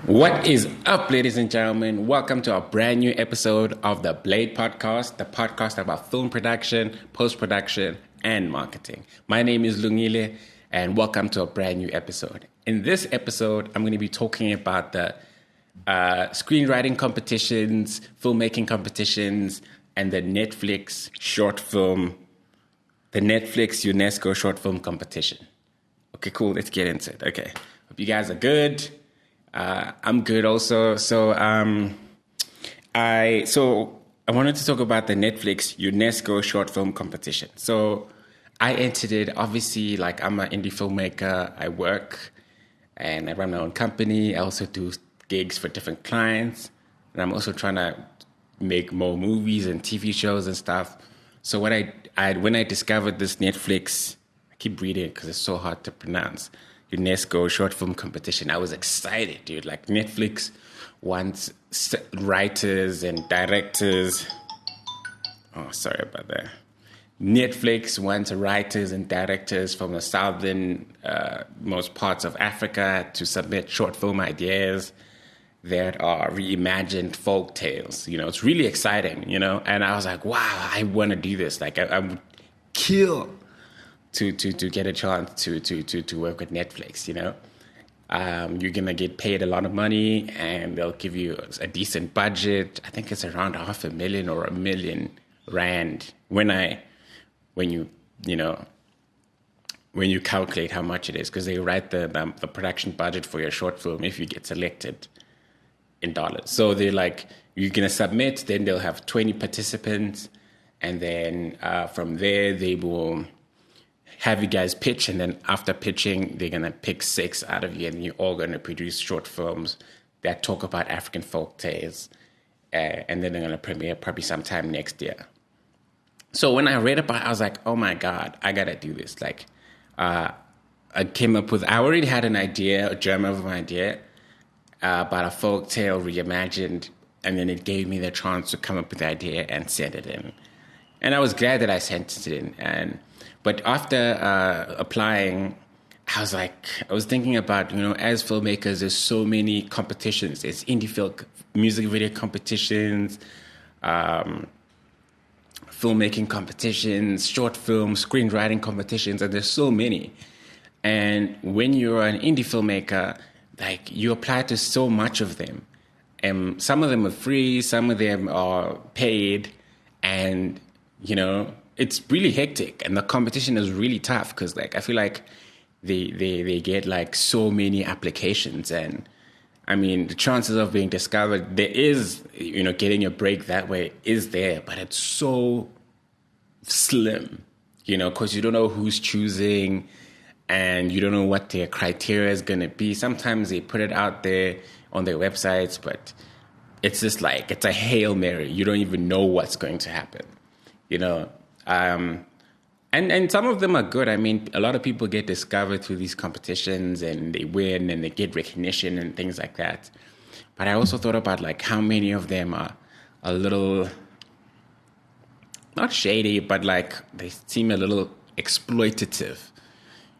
What is up, ladies and gentlemen? Welcome to a brand new episode of the Blade Podcast, the podcast about film production, post-production, and marketing. My name is Lungile, and welcome to a brand new episode. In this episode, I'm going to be talking about the screenwriting competitions, filmmaking competitions, and the Netflix Unesco short film competition. Okay, cool. Let's get into it. Okay. Hope you guys are good. I'm good also. So I wanted to talk about the Netflix Unesco short film competition. So I entered it. Obviously, like, I'm an indie filmmaker. I work and I run my own company. I also do gigs for different clients. And I'm also trying to make more movies and TV shows and stuff. So when I discovered this Netflix, I keep reading it because it's so hard to pronounce, UNESCO short film competition, I was excited, dude. Like, Netflix wants writers and directors. Oh, sorry about that. Netflix wants writers and directors from the southern most parts of Africa to submit short film ideas that are reimagined folk tales. You know, it's really exciting, you know? And I was like, wow, I want to do this. Like, I would kill to get a chance to work with Netflix, you know? You're going to get paid a lot of money and they'll give you a decent budget. I think it's around 500,000 or R1 million when you calculate how much it is, because they write the production budget for your short film if you get selected in dollars. So they're like, you're going to submit, then they'll have 20 participants, and then from there they will have you guys pitch, and then after pitching, they're going to pick 6 out of you, and you're all going to produce short films that talk about African folk tales, and then they're going to premiere probably sometime next year. So when I read about it, I was like, oh my God, I got to do this. Like, I already had an idea, a germ of an idea about a folk tale reimagined, and then it gave me the chance to come up with the idea and send it in. And I was glad that I sent it in. But after applying, I was thinking about, you know, as filmmakers, there's so many competitions. There's indie film, music video competitions, filmmaking competitions, short film, screenwriting competitions, and there's so many. And when you're an indie filmmaker, like, you apply to so much of them. And some of them are free, some of them are paid, and, you know, it's really hectic, and the competition is really tough because, like, I feel like they get like so many applications, and I mean, the chances of being discovered, there is, you know, getting a break that way is there, but it's so slim, you know, because you don't know who's choosing and you don't know what their criteria is going to be. Sometimes they put it out there on their websites, but it's just like, it's a Hail Mary. You don't even know what's going to happen, you know. And some of them are good. I mean, a lot of people get discovered through these competitions and they win and they get recognition and things like that. But I also thought about, like, how many of them are a little, not shady, but like they seem a little exploitative,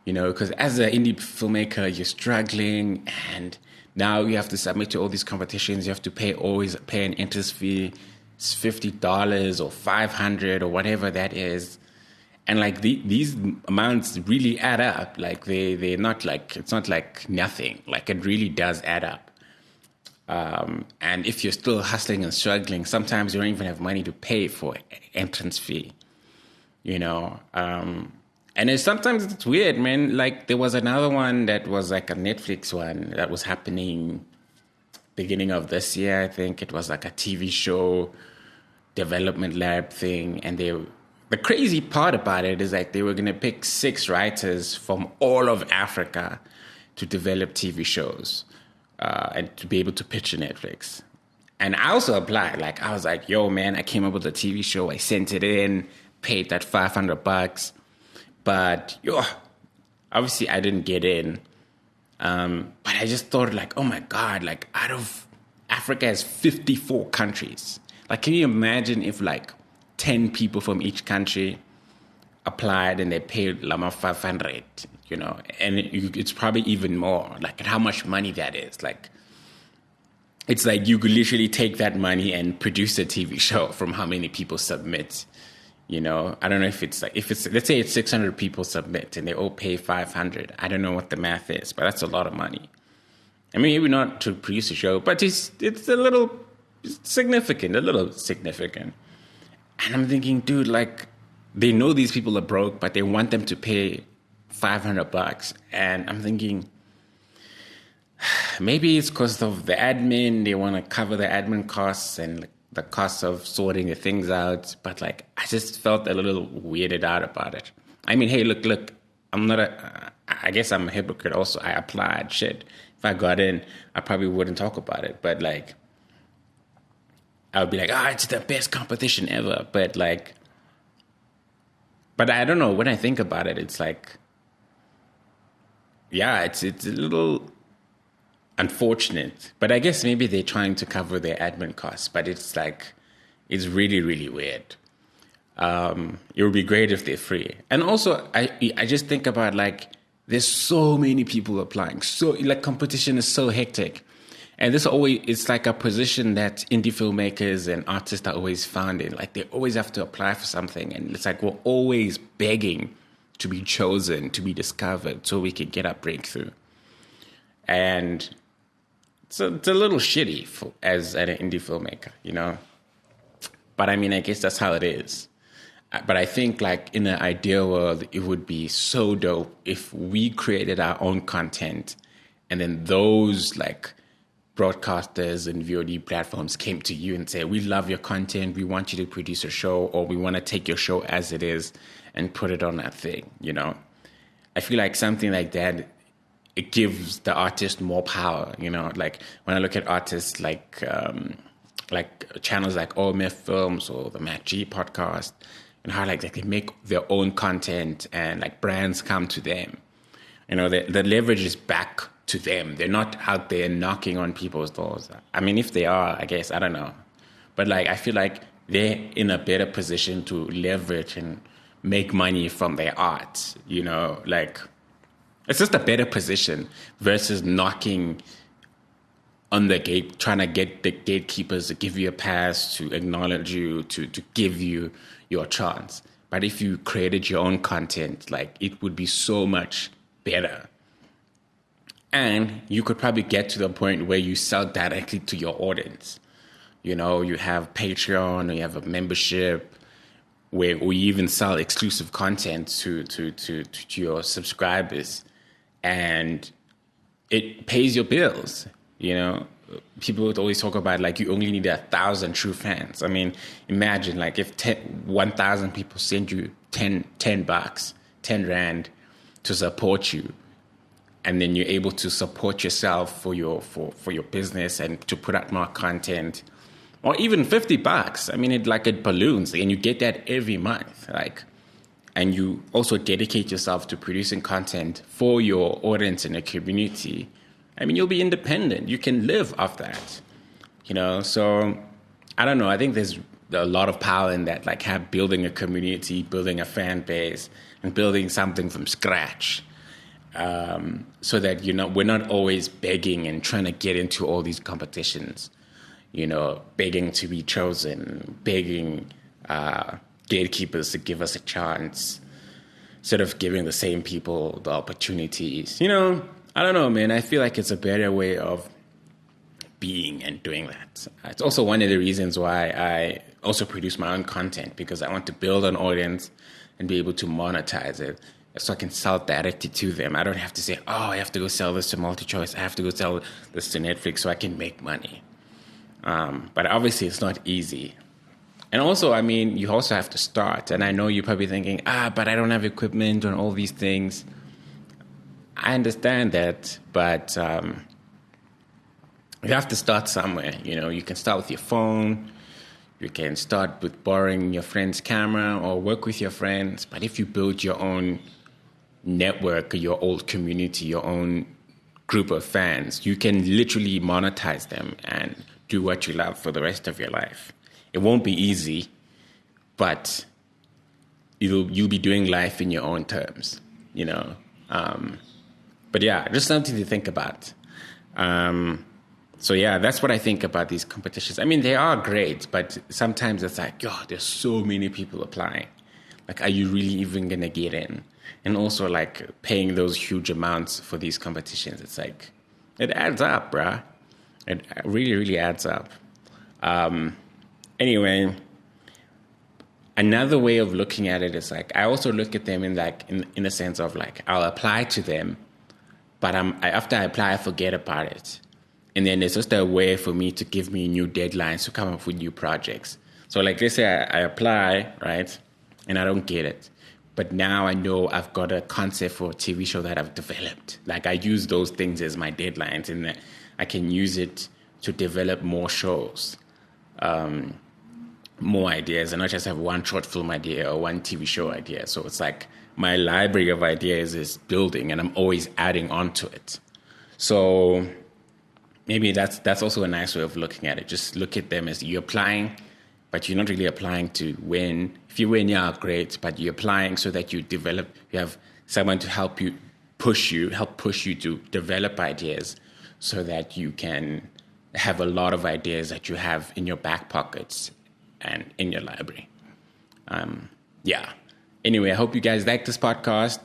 you know, because as an indie filmmaker, you're struggling and now you have to submit to all these competitions. You have to always pay an entrance fee. It's $50 or $500 or whatever that is. And like these amounts really add up. Like they're not like, it's not like nothing. Like, it really does add up. And if you're still hustling and struggling, sometimes you don't even have money to pay for entrance fee, you know. And sometimes it's weird, man. Like, there was another one that was like a Netflix one that was happening beginning of this year. I think it was like a TV show development lab thing, and the crazy part about it is, like, they were going to pick 6 writers from all of Africa to develop TV shows and to be able to pitch to Netflix. And I also applied. Like, I was like, yo, man, I came up with a TV show. I sent it in, paid that $500. But obviously I didn't get in. But I just thought, like, oh my God, like, out of Africa has 54 countries. Like, can you imagine if, like, 10 people from each country applied and they paid Lama 500, you know, and it's probably even more, like, how much money that is. Like, it's like you could literally take that money and produce a TV show from how many people submit. You know, I don't know if it's let's say it's 600 people submit and they all pay 500. I don't know what the math is, but that's a lot of money. I mean, maybe not to produce a show, but it's a little significant. And I'm thinking, dude, like, they know these people are broke, but they want them to pay $500. And I'm thinking, maybe it's because of the admin. They want to cover the admin costs and the cost of sorting the things out. But like, I just felt a little weirded out about it. I mean, hey, look, I guess I'm a hypocrite also. I applied, shit. If I got in, I probably wouldn't talk about it. But like, I would be like, it's the best competition ever. But I don't know. When I think about it, it's like, yeah, it's a little unfortunate. But I guess maybe they're trying to cover their admin costs. But it's like, it's really, really weird. It would be great if they're free. And also, I just think about like, there's so many people applying. So like, competition is so hectic. And it's like a position that indie filmmakers and artists are always found in. Like, they always have to apply for something. And it's like, we're always begging to be chosen, to be discovered, so we can get our breakthrough. And it's a little shitty as an indie filmmaker, you know? But I mean, I guess that's how it is. But I think, like, in an ideal world, it would be so dope if we created our own content and then those, like, broadcasters and VOD platforms came to you and said, we love your content, we want you to produce a show, or we want to take your show as it is and put it on that thing, you know? I feel like something like that, it gives the artist more power, you know? Like, when I look at artists like channels like OMF Films or the Matt G podcast, and how like they make their own content and like brands come to them. You know, the leverage is back to them. They're not out there knocking on people's doors. I mean, if they are, I guess, I don't know. But like, I feel like they're in a better position to leverage and make money from their art, you know? Like, it's just a better position versus knocking on the gate, trying to get the gatekeepers to give you a pass, to acknowledge you, to give you your chance. But if you created your own content, like, it would be so much better. And you could probably get to the point where you sell directly to your audience. You know, you have Patreon, or you have a membership where we even sell exclusive content to your subscribers, and it pays your bills. You know, people would always talk about, like, you only need 1,000 true fans. I mean, imagine, like, if 1,000 people send you 10 bucks, 10 rand to support you, and then you're able to support yourself for your business and to put out more content, or even 50 bucks. I mean, it balloons, and you get that every month, like, and you also dedicate yourself to producing content for your audience and your community. I mean, you'll be independent. You can live off that, you know? So I don't know. I think there's a lot of power in that, like, building a community, building a fan base, and building something from scratch. So that, you know, we're not always begging and trying to get into all these competitions, you know, begging to be chosen, begging gatekeepers to give us a chance, instead of giving the same people the opportunities, you know? I don't know, man. I feel like it's a better way of being and doing that. It's also one of the reasons why I also produce my own content, because I want to build an audience and be able to monetize it so I can sell directly to them. I don't have to say, I have to go sell this to MultiChoice. I have to go sell this to Netflix so I can make money. But obviously it's not easy. And also, I mean, you also have to start. And I know you're probably thinking, but I don't have equipment and all these things. I understand that, but you have to start somewhere. You know, you can start with your phone. You can start with borrowing your friend's camera or work with your friends. But if you build your own network, your old community, your own group of fans, you can literally monetize them and do what you love for the rest of your life. It won't be easy, but you'll be doing life in your own terms, you know. But yeah, just something to think about. So yeah, that's what I think about these competitions. I mean, they are great, but sometimes it's like, yo, there's so many people applying. Like, are you really even going to get in? And also, like, paying those huge amounts for these competitions. It's like, it adds up, bruh. It really, really adds up. Anyway, another way of looking at it is like, I also look at them in the sense of like, I'll apply to them, but after I apply, I forget about it. And then it's just a way for me to give me new deadlines to come up with new projects. So like, let's say I apply, right? And I don't get it. But now I know I've got a concept for a TV show that I've developed. Like, I use those things as my deadlines, and I can use it to develop more shows, more ideas, and not just have one short film idea or one TV show idea. So it's like my library of ideas is building, and I'm always adding on to it. So maybe that's also a nice way of looking at it. Just look at them as you're applying, but you're not really applying to win. If you win, yeah, great, but you're applying so that you have someone to help push you to develop ideas so that you can have a lot of ideas that you have in your back pockets and in your library. Yeah. Anyway, I hope you guys like this podcast.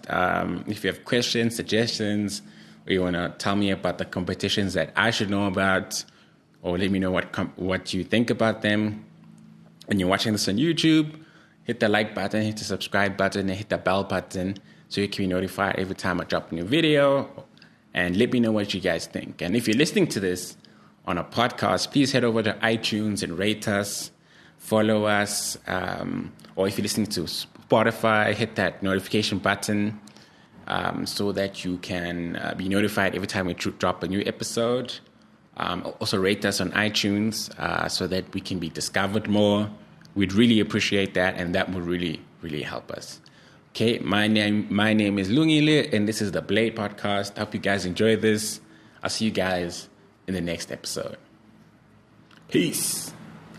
If you have questions, suggestions, or you want to tell me about the competitions that I should know about, or let me know what you think about them, and you're watching this on YouTube, hit the like button, hit the subscribe button, and hit the bell button so you can be notified every time I drop a new video, and let me know what you guys think. And if you're listening to this on a podcast, please head over to iTunes and rate us, follow us, or if you're listening to Spotify, hit that notification button so that you can be notified every time we drop a new episode. Also rate us on iTunes so that we can be discovered more. We'd really appreciate that, and that would really, really help us. Okay, my name is Lungile, and this is the Blade Podcast. I hope you guys enjoy this. I'll see you guys in the next episode. Peace.